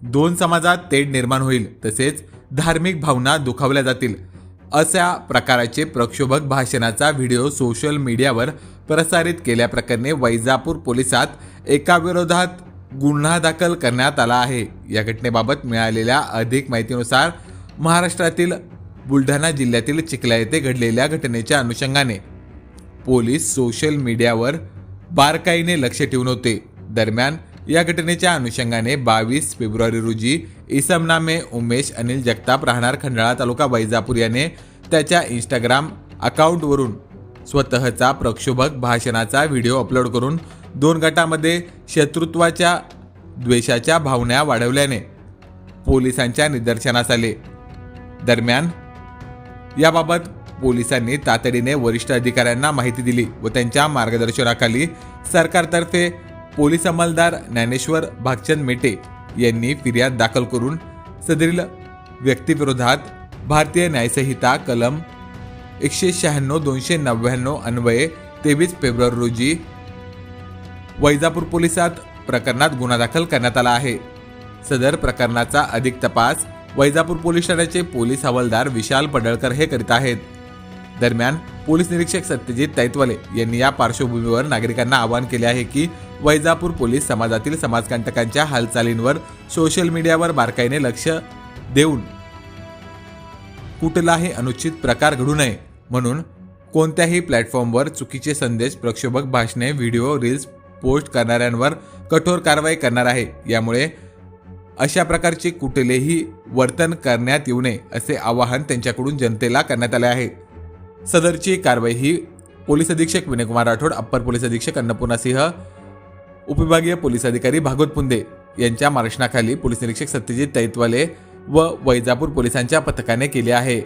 दोन समाजात तेढ निर्माण होईल, तसेच धार्मिक भावना दुखावल्या जातील अशा प्रकारचे प्रक्षोभक भाषणाचा व्हिडिओ सोशल मीडियावर प्रसारित केल्याप्रकरणी वैजापूर पोलिसात एका विरोधात गुन्हा दाखल करण्यात आला आहे। या घटनेबाबत मिळालेल्या अधिक माहितीनुसार महाराष्ट्रातील बुलढाणा जिल्ह्यातील चिखला येथे घडलेल्या घटनेच्या अनुषंगाने पोलीस सोशल मीडियावर बारकाईने लक्ष ठेवून होते। दरम्यान या घटनेच्या अनुषंगाने 22 फेब्रुवारी रोजी इसम नामे उमेश अनिल जगताप राहणार खंडाळा तालुका वैजापूर याने त्याच्या इंस्टाग्राम अकाउंटवरून स्वतःचा प्रक्षोभक भाषणाचा व्हिडिओ अपलोड करून दोन गटामध्ये शत्रुत्वाच्या द्वेषाच्या भावना वाढवल्याने पोलिसांच्या निदर्शनास आले। दरम्यान याबाबत पोलिसांनी तातडीने वरिष्ठ अधिकाऱ्यांना माहिती दिली व त्यांच्या मार्गदर्शनाखाली सरकारतर्फे पोलीस अंमलदार ज्ञानेश्वर भागचंद मेटे यांनी फिर्याद दाखल करून सदरील व्यक्तीविरोधात भारतीय न्यायसंहिता कलम 196-299 अन्वये 23 फेब्रुवारी रोजी वैजापूर पोलिसात प्रकरणात गुन्हा दाखल करण्यात आला आहे। सदर प्रकरणाचा अधिक तपास वैजापूर पोलीस ठाण्याचे पोलीस हवालदार विशाल पडळकर हे करीत आहेत। दरम्यान पोलीस निरीक्षक सत्यजित तैतवले यांनी या पार्श्वभूमीवर नागरिकांना आवाहन केले आहे की वैजापूर पोलीस समाजातील समाजकंटकांच्या हालचालींवर सोशल मीडियावर बारकाईने लक्ष देऊन कुठलाही अनुचित प्रकार घडू नये म्हणून कोणत्याही प्लॅटफॉर्मवर चुकीचे संदेश, प्रक्षोभक भाषणे, व्हिडिओ, रील्स पोस्ट करणाऱ्यांवर कठोर कारवाई करणार आहे। यामुळे अशा प्रकारचे कुठलेही वर्तन करण्यात येऊ नये असे आवाहन त्यांच्याकडून जनतेला करण्यात आले आहे। सदरची कारवाई ही पोलीस अधीक्षक विनयकुमार राठोड, अप्पर पोलीस अधीक्षक अन्नपूर्णा सिंह, उपविभागीय पोलीस अधिकारी भागवत पुंदे यांच्या मार्गदर्शनाखाली पोलीस निरीक्षक सत्यजित तैतवाले व वैजापूर पोलिसांच्या पथकाने केली आहे।